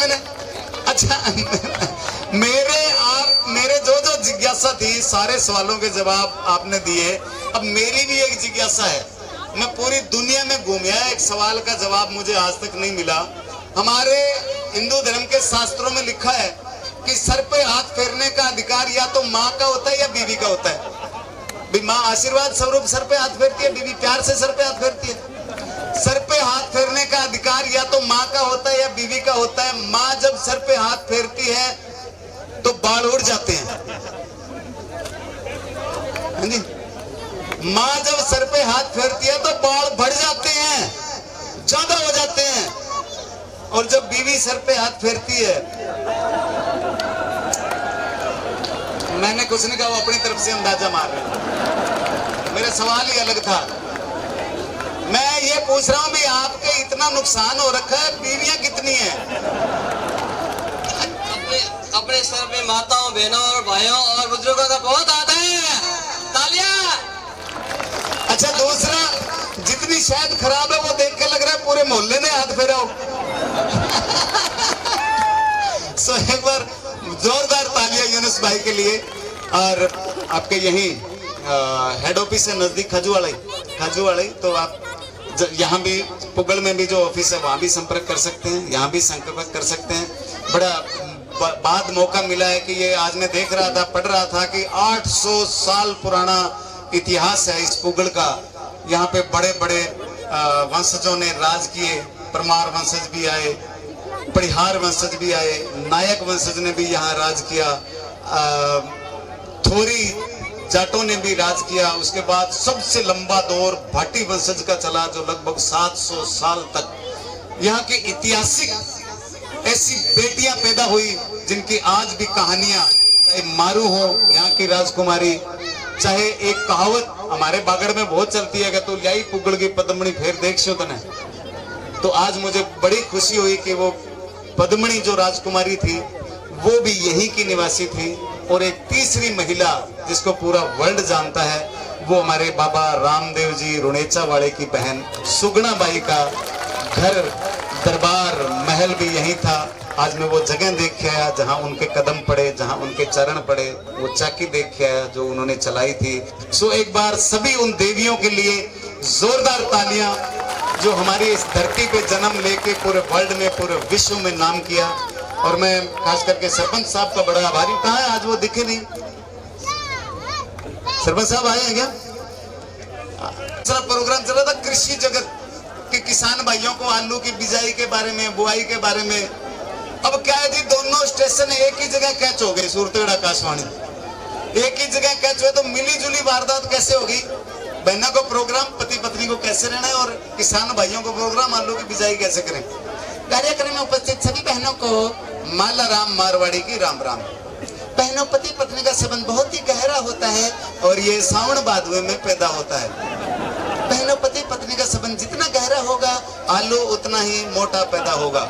मैंने? अच्छा मेरे जो जो जिज्ञासा थी सारे सवालों के जवाब आपने दिए। अब मेरी भी एक जिज्ञासा है। मैं पूरी दुनिया में घूमया, एक सवाल का जवाब मुझे आज तक नहीं मिला। हमारे हिंदू धर्म के शास्त्रों में लिखा है कि सर पे हाथ फेरने का अधिकार या तो माँ का होता है या बीवी का होता है। माँ आशीर्वाद स्वरूप सर पे हाथ फेरती है, बीवी प्यार से सर पे हाथ फेरती है। सर पे हाथ फेरने का अधिकार या तो माँ का होता है या बीवी का होता है। माँ जब सर पे हाथ फेरती है तो बाल उड़ जाते हैं। हाँ जी, माँ जब सर पे हाथ फेरती है तो बाल बढ़ जाते हैं, ज्यादा हो जाते हैं। और जब बीवी सर पे हाथ फेरती है, मैंने कुछ नहीं कहा, वो अपनी तरफ से अंदाजा मार रहे हैं। मेरा सवाल ही अलग था। मैं ये पूछ रहा हूं भी आपके इतना नुकसान हो रखा है, बीवियां कितनी हैं? अपने सर पे माताओं, बहनों और भाइयों और बुजुर्गों का बहुत आता है। तालियां। अच्छा, दूसरा, जितनी शायद खराब है वो देख के लग रहा है पूरे मोहल्ले ने हाथ फेरा हो। सो एक बार जोरदार तालियां यूनुस भाई के लिए। और आपके यही हेड ऑफिस है नजदीक खजुवाड़ई, तो आप यहाँ भी पुगल में भी जो ऑफिस है वहाँ भी संपर्क कर सकते हैं, यहाँ भी संपर्क कर सकते हैं। बड़ा बाद मौका मिला है कि ये आज मैं देख रहा था, पढ़ रहा था कि 800 साल पुराना इतिहास है इस पुगल का। यहाँ पे बड़े बड़े वंशजों ने राज किए। परमार वंशज भी आए, परिहार वंशज भी आए, नायक वंशज ने भी यहाँ राज किया, थोरी जाटों ने भी राज किया। उसके बाद सबसे लंबा दौर भाटी वंशज का चला जो लगभग 700 साल तक। यहाँ के ऐतिहासिक ऐसी बेटियां पैदा हुई जिनकी आज भी कहानियां, चाहे मारू हो यहाँ की राजकुमारी, चाहे एक कहावत हमारे बागड़ में बहुत चलती है कि तू ल्याई पुगड़ की पद्मणी फिर देख सो तने। तो आज मुझे बड़ी खुशी हुई कि वो पद्मणी जो राजकुमारी थी वो भी यहीं की निवासी थी। और एक तीसरी महिला जिसको पूरा वर्ल्ड जानता है वो हमारे बाबा रामदेव जी रुणेचा वाले की बहन सुगना बाई का घर, दरबार महल भी यही था। आज मैं वो जगह देख के आया जहाँ उनके कदम पड़े, जहाँ उनके चरण पड़े, वो चाकी देख के आया जो उन्होंने चलाई थी। सो एक बार सभी उन देवियों के लिए जोरदार तालियां जो हमारी इस धरती पे जन्म लेके पूरे वर्ल्ड में, पूरे विश्व में नाम किया। और मैं खास करके सरपंच साहब का बड़ा आभारी। कहाँ है आज वो? दिखे नहीं। सरपंच साहब आए हैं क्या? दूसरा प्रोग्राम चल रहा था कृषि जगत के किसान भाइयों को आलू की बिजाई के बारे में, बुआई के बारे में। अब क्या है जी, दोनों स्टेशन एक ही जगह कैच हो गए, सूरतगढ़ आकाशवाणी एक ही जगह कैच हुए, तो मिली जुली वारदात कैसे होगी? बहनों को प्रोग्राम पति पत्नी को कैसे रहना है और किसान भाइयों को प्रोग्राम आलू की बिजाई कैसे करें। कार्यक्रम में उपस्थित सभी बहनों को माला राम मारवाड़ी की राम राम। बहनों, पति पत्नी का संबंध बहुत ही गहरा होता है और ये सावन भादवे में पैदा होता है। बहनों, पति पत्नी का संबंध जितना गहरा होगा आलू उतना ही मोटा पैदा होगा।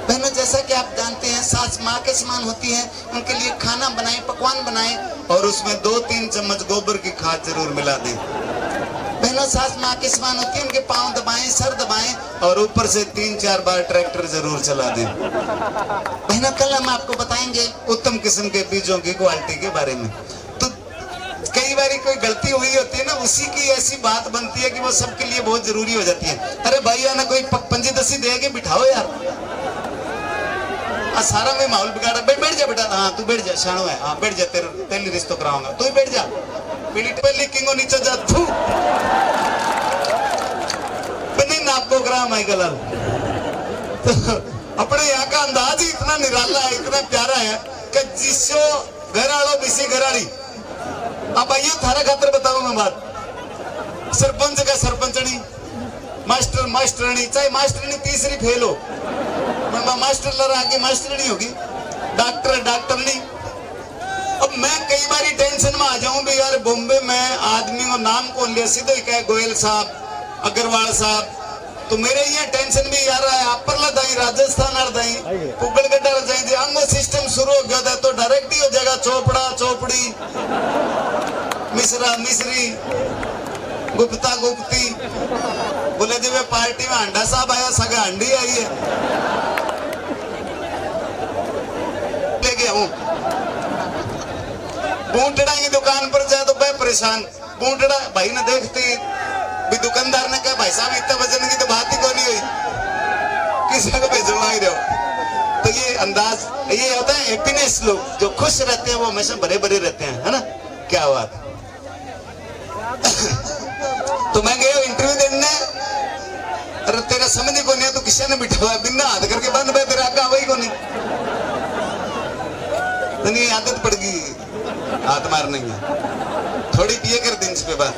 बहनों, जैसा कि आप जानते हैं सास माँ के समान होती है। उनके लिए खाना बनाए, पकवान बनाए और उसमें 2-3 चम्मच गोबर की खाद जरूर मिला दें। बहनों, सास माँ के समान होती है। उनके पाँव दबाएं, सर दबाएं और ऊपर से 3-4 बार ट्रैक्टर जरूर चला दें। बहनों, कल हम आपको बताएंगे उत्तम किस्म के बीजों की क्वालिटी के बारे में। तो कई बार कोई गलती हुई होती है ना, उसी की ऐसी बात बनती है कि वो सबके लिए बहुत जरूरी हो जाती है। अरे भैया ना कोई पंजी दसी दे के बिठाओ यार, सारा में माहौल बिगाड़ा। बैठ जा बेटा, हाँ तू बैठ जा, शानो है, हाँ बैठ जा, तेरे रिश्तों कराऊंगा, तू ही बैठ जा। पहली किंगो नीचे जा, थू बनी नाप प्रोग्राम माइकल। तो अपने यहाँ का अंदाज ही इतना निराला है, इतना प्यारा है कि जिसो घर आलो बिसी घराड़ी। अब आइए थारा खातर बताऊं मैं बात। सरपंच का सरपंचनी, मास्टर मास्टरनी, चाहे मास्टरनी तीसरी फेल हो, मास्टर लड़ा आगे मास्टरनी होगी, डॉक्टर डॉक्टरनी। अब मैं कई बार टेंशन में आ जाऊं भी यार, बॉम्बे में आदमी को नाम कौन लिया, सीधे कहे गोयल साहब, अग्रवाल साहब। तो मेरे यहाँ टेंशन भी यार है, अपर दाई राजस्थान दाई कुगल गड्ढा जाए अंगो सिस्टम शुरू हो गया था, तो डायरेक्ट ही हो जाएगा चोपड़ा चोपड़ी, मिश्रा मिश्री, गुप्ता गुप्ती। बोले जब पार्टी में अंडा साहब आया, सगा अंडी आई है। हूँ। बूंटड़ा की दुकान पर जाए तो मैं परेशान। बूंटड़ा भाई ने देखते भी दुकानदार ने कहा भाई साहब इतना वजन की तो बात ही कोई नहीं हुई, किसी को भेजना ही रहो। तो ये अंदाज, ये होता है हैप्पीनेस। लोग जो खुश रहते हैं वो हमेशा भरे भरे रहते हैं, है ना। क्या बात। तो मैं गया इंटरव्यू देने, अरे तेरा समझ को नहीं है, तो किसी ने बिठा हुआ बिना हाथ करके बंद पे तेरा आका वही को नहीं। तो नहीं आदत पड़ गई हाथ मारने की, थोड़ी पिए कर दिन पे बात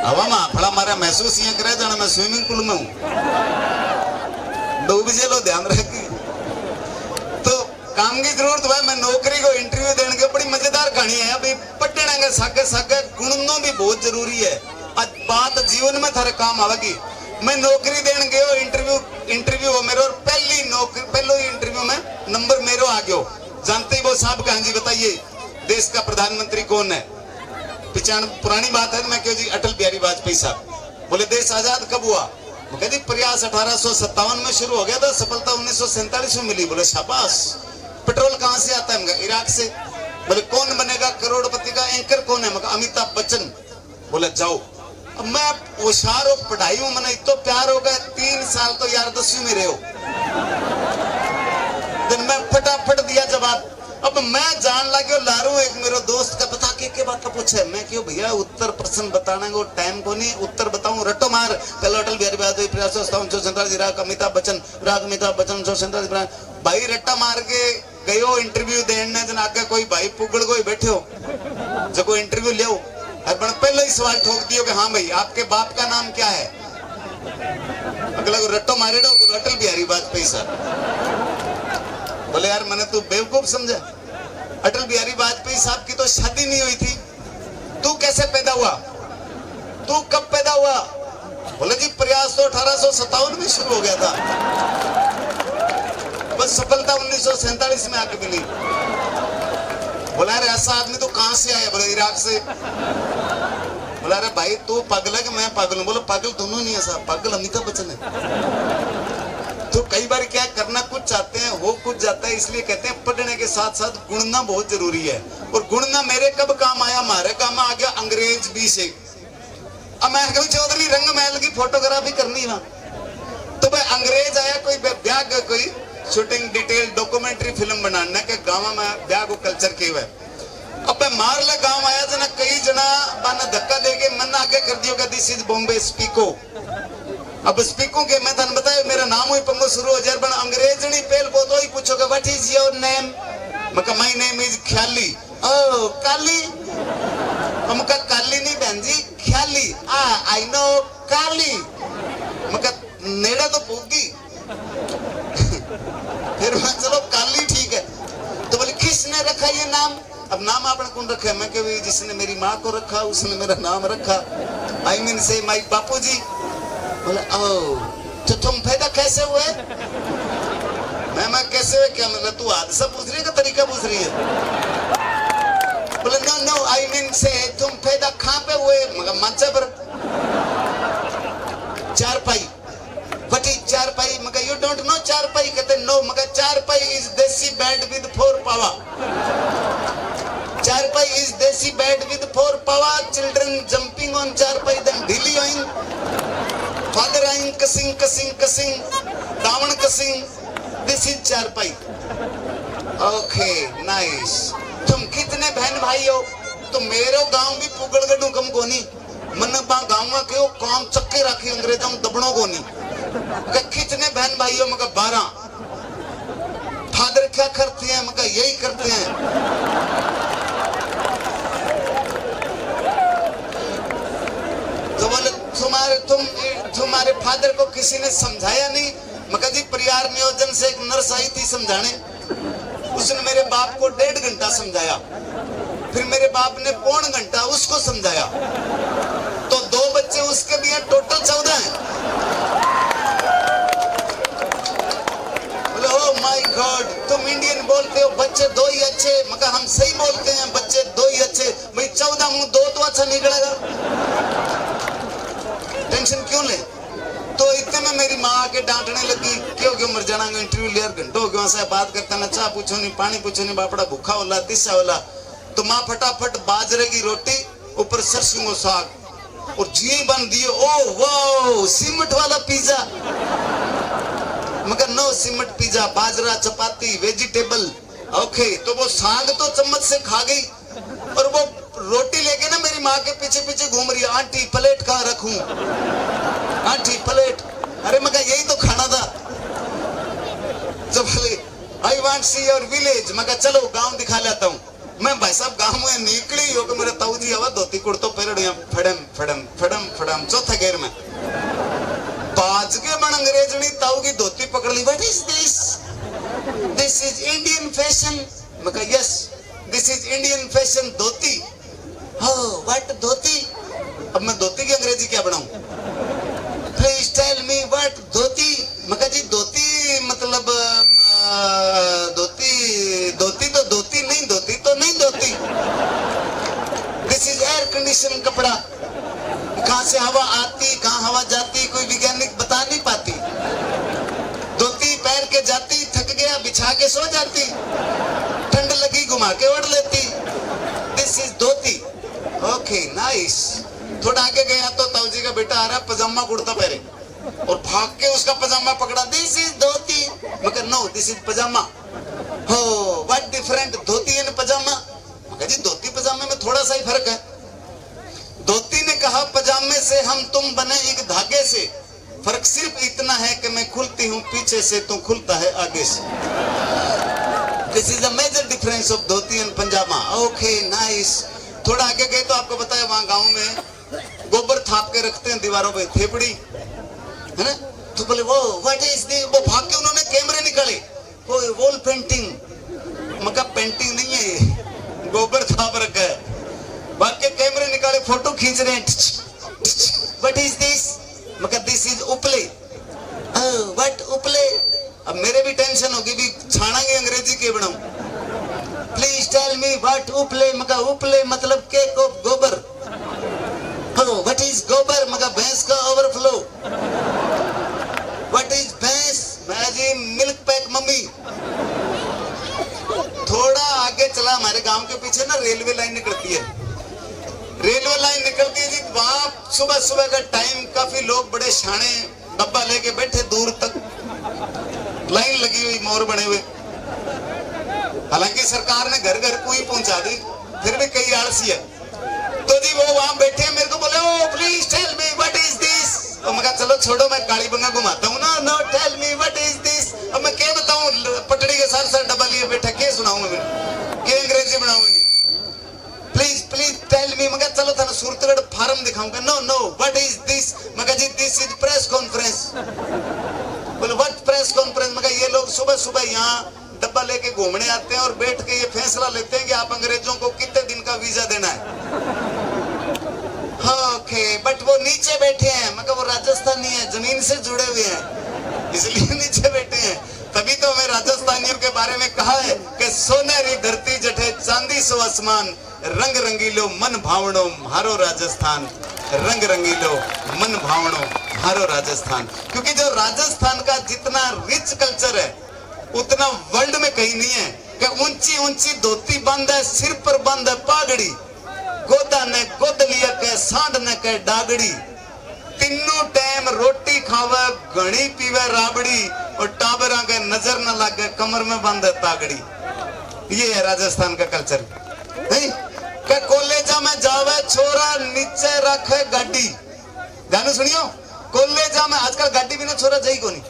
हवा में फड़ा मारा महसूस ये करे जाना मैं स्विमिंग पूल में हूँ, डूब चलो ध्यान रखी। तो काम की जरूरत है। मैं नौकरी को इंटरव्यू देने के बड़ी मजेदार कहानी है। अभी पढ़ने के सागे सागे गुणनों भी बहुत जरूरी है। आज बात जीवन में थारे काम आवेगी। मैं नौकरी देने गयो, इंटरव्यू हो मेरे, और पहले इंटरव्यू में नंबर मेरो आ गयो। जानते ही वो साहब कहें जी बताइए देश का प्रधानमंत्री कौन है। पिछान पुरानी बात है, मैं क्यों जी अटल बिहारी वाजपेयी साहब। बोले देश आजाद कब हुआ। कहती प्रयास 1857 में शुरू हो गया था, सफलता 1947 में मिली। बोले शाबाश। पेट्रोल कहां से आता है। इराक से। बोले कौन बनेगा करोड़पति का एंकर कौन है। अमिताभ बच्चन। बोले जाओ। अब मैं होशियार हो, पढ़ाई हूं, मैंने इतना प्यार हो गया। 3 साल तो यार 10वीं में रहे हो। दिन में फटाफट दिया जवाब। अब मैं जान लगे लारू एक मेरे दोस्त का पता के बात का पूछे। मैं क्यों भैया उत्तर प्रश्न बताने को टाइम को नहीं, उत्तर बताऊं रट्टो मार। पहले अटल बिहारी वाजपेयी प्रयास राग अमिताभ बच्चन भाई रट्टा मार के गयो इंटरव्यू देने। जन आगे कोई भाई पुगड़ कोई बैठे हो जो कोई इंटरव्यू ले पहले ही सवाल ठोक दियो कि हाँ भाई आपके बाप का नाम क्या है। अगला को रट्टो मारेगा, बोलो अटल बिहारी वाजपेयी साहब। बोले यार मैंने तू बेवकूफ समझा। अटल बिहारी वाजपेयी साहब की तो शादी नहीं हुई थी, तू कैसे पैदा हुआ, तू कब पैदा हुआ। बोले जी प्रयास तो 1857 में शुरू हो गया था, बस सफलता 1947 में आके मिली। बोला अरे ऐसा आदमी तो कहां से आया। बोले इराक से। बोला अरे भाई तू पागल है कि मैं पागल हूं। बोलो पागल दोनों नहीं है साहब, पागल अमिताभ बच्चन है। तो कई बार क्या करना कुछ चाहते हैं हो कुछ जाता है, इसलिए कहते हैं पढ़ने के साथ साथ गुणना बहुत जरूरी है। और गुणना मेरे कब काम आया, हमारे काम आ गया अंग्रेज भी से। अब मैं कभी चौधरी रंग महल की फोटोग्राफी करनी ना, तो भाई अंग्रेज आया कोई ब्याह कोई शूटिंग डिटेल डॉक्यूमेंट्री फिल्म बनाने के गाँव में ब्याह को कल्चर के हुए। अब मैं मारला गांव आया जना, कई जना बाना धक्का देके मन आगे कर दियो का दिस इज बॉम्बे स्पीको। अब स्पीको के मैं थाने बताया मेरा नाम हुई पंगो शुरू हो जाए, बन अंग्रेजनी पेल बोतो ही पूछोगे व्हाट इज योर नेम। मैं माय नेम इज ख्याली। ओ काली। हम का काली नहीं बहन जी ख्याली। आई नो काली। मैं नेड़ा तो पूगी। फिर मैं चलो काली ठीक है। तो बोले किसने रखा ये नाम। अब नाम आपने कौन रखा है। मैं कभी जिसने मेरी माँ को रखा उसने मेरा नाम रखा। आई मीन से माई बापू जी। बोले ओ तो तुम पैदा कैसे हुए। मैं कैसे हुए क्या मतलब तू हादसा पूछ रही है का तरीका पूछ रही है। बोले नो नो आई मीन से तुम पैदा कहाँ पे हुए। मगर मंचा पर चारपाई। What is चारपाई। मगर you don't know चारपाई। कहते no मगर चारपाई is देसी bed with 4 पावा। चारपाई is देसी bed with 4 पावा। Children jumping on charpai then ढीली होइंग। Father आइंग कसिंग कसिंग कसिंग दावण कसिंग। This is चारपाई। Okay nice। तुम कितने बहन भाई हो। तो मेरो गांव भी पुगड़ गडू कम कोनी। मन गांव में क्यों काम चक्के रखी अंग्रेजों दबड़ों को नहीं। कितने बहन भाई हो। मगर 12। फादर क्या करते हैं। मगर यही करते हैं। तो बोले तुम्हारे फादर को किसी ने समझाया नहीं। मगर जी परिवार नियोजन से एक नर्स आई थी समझाने, उसने मेरे बाप को 1.5 घंटा समझाया। फिर मेरे बाप ने 1.25 घंटा उसको समझाया। तो 2 बच्चे उसके भी हैं, टोटल 14 हैं। बोले ओ माय गॉड तुम इंडियन बोलते हो बच्चे 2 ही अच्छे। मगर हम सही बोलते हैं बच्चे 2 ही अच्छे। भाई 14 हूं 2 तो अच्छा निकलेगा। टेंशन क्यों ले। तो इतने में में मेरी माँ आके डांटने लगी, क्यों क्यों मर जाना, इंटरव्यू लिया घंटों क्यों से बात करता ना, चाह पूछो नहीं, पानी पूछो नहीं, बापड़ा भूखा होला तिस्सा होला। तो माँ फटाफट बाजरे की रोटी ऊपर सरसों का साग और जी बन दिए। ओ वाह, सीमेंट वाला पिज्जा। मगर नो सीमेंट पिज्जा, बाजरा चपाती वेजिटेबल। ओके, तो वो साग तो चम्मच से खा गई और वो रोटी लेके ना मेरी माँ के पीछे पीछे घूम रही है, आंटी प्लेट कहाँ रखूं, आंटी प्लेट। अरे मगर यही तो खाना था। जब बोले I want see your village, मगर चलो गांव दिखा लाता हूँ। मैं भाई साहब गांव में निकली हो कि मेरे ताऊ जी आवा धोती कुर्तो पहन फड़म फड़म फड़म फड़म चौथा गेर में बाज के मन अंग्रेजनी ताऊ की धोती पकड़ ली। What is this? This is Indian fashion. मैं कहा yes, this is Indian fashion dhoti. हो व्हाट धोती? अब मैं धोती की अंग्रेजी क्या बनाऊं? प्लीज टेल मी व्हाट धोती। मैं कहा जी धोती मतलब धोती, धोती तो धोती नहीं, धोती तो नहीं धोती। दिस इज एयर कंडीशन कपड़ा। कहां से हवा आती कहां हवा जाती कोई वैज्ञानिक बता नहीं पाती। धोती पहन के जाती, थक गया बिछा के सो जाती, ठंड लगी घुमा के ओढ़ लेती। This is dhoti. Okay nice. थोड़ा आगे गया तो ताऊ जी का बेटा आ रहा पजामा कुर्ता पहने और भाग के उसका पजामा पकड़ा। दिस इज धोती। मगर नो, दिस इज पजामा। हो व्हाट डिफरेंट धोती एंड पजामा? मगर जी धोती पजामे में थोड़ा सा ही फर्क है। धोती ने कहा पजामे से हम तुम बने एक धागे से, फर्क सिर्फ इतना है कि मैं खुलती हूँ पीछे से, तो खुलता है आगे से। This is a major difference of dhoti and pyjama. Okay nice. थोड़ा आगे गए तो आपको पता है वहां गांव में गोबर थाप के रखते हैं दीवारों पे, थेपड़ी है ना। तो बोले वो व्हाट इज दिस? वो भाग के उन्होंने कैमरे निकाले, वो वॉल पेंटिंग। मगर पेंटिंग नहीं है ये, गोबर थाप रखा है। भाग के कैमरे निकाले, फोटो खींच रहे हैं। What is this? मगर दिस इज उपले। व्हाट उपले? अब मेरे भी टेंशन होगी भी छाणांगे अंग्रेजी के बनाऊं। प्लीज टेल मी व्हाट उपले? मगर उपले मतलब केक ऑफ गोबर। व्हाट इज गोबर? मगर भैंस का ओवरफ्लो। व्हाट इज भैंस? मैं जी मिल्क पैक मम्मी। थोड़ा आगे चला, हमारे गांव के पीछे ना रेलवे लाइन निकलती है। रेलवे लाइन निकलती है जी, वहां सुबह सुबह का टाइम, काफी लोग बड़े शाणे डब्बा लेके बैठे, दूर तक लाइन लगी हुई, मोर बने हुए। हालांकि सरकार ने घर घर को ही पहुंचा दी, फिर भी कई आलसी है। तो जी वो वहां बैठे मेरे को बोले oh please tell me what is this. तो मैं कहा चलो छोड़ो, मैं काली बंगा घुमाता हूँ ना। No tell me what is this. अब मैं क्या बताऊं, पटड़ी के साथ साथ डब्बा लिए बैठा, क्या सुनाऊंगा मैं, क्या अंग्रेजी बनाऊंगी? Please please tell me. मगर चलो था सूरतगढ़ फार्म दिखाऊंगा। No no what is this? मगर जी दिस इज प्रेस कॉन्फ्रेंस। बोले व्हाट प्रेस कॉन्फ्रेंस? मगर ये लोग सुबह सुबह यहाँ डब्बा लेके घूमने आते हैं और बैठ के ये फैसला लेते हैं कि आप अंग्रेजों को कितने दिन का वीजा देना है। ओके, बट वो नीचे बैठे हैं, मगर वो राजस्थानी है, जमीन से जुड़े हुए हैं, इसलिए नीचे बैठे हैं। तभी तो हमें राजस्थानियों के बारे में कहा है कि सोनेरी धरती जठे चांदी सो आसमान, रंग रंगीलो मन भावणो मारो राजस्थान, रंग रंगीलो मन भावणो मारो राजस्थान। क्योंकि जो राजस्थान का जितना रिच कल्चर है उतना वर्ल्ड में कहीं नहीं है। कि ऊंची ऊंची धोती बंद है, सिर पर बंद है पागड़ी, गोदा ने गोद लिया के सांड ने के डागड़ी, तीनों टाइम रोटी खावे घनी पीवे राबड़ी, और टाबरा के नजर न लगे कमर में बंद है तागड़ी। ये है राजस्थान का कल्चर। नहीं के कॉलेजा में जावे छोरा नीचे रखे गाड़ी। जानो सुनियो, कॉलेजा में आजकल गाड़ी बिना छोरा जाई को नहीं।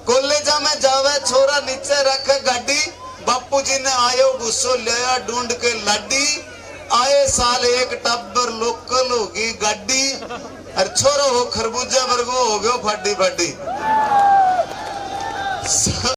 कॉलेजा में जावे छोरा नीचे रखे गाड़ी, बापू जी ने आयो गुस्सो लिया ढूंढ के लाडी, आए साल एक टब्बर लोकल होगी गाड़ी, और छोरा हो खरबूजा वर्गो हो गयो फाडी फाडी।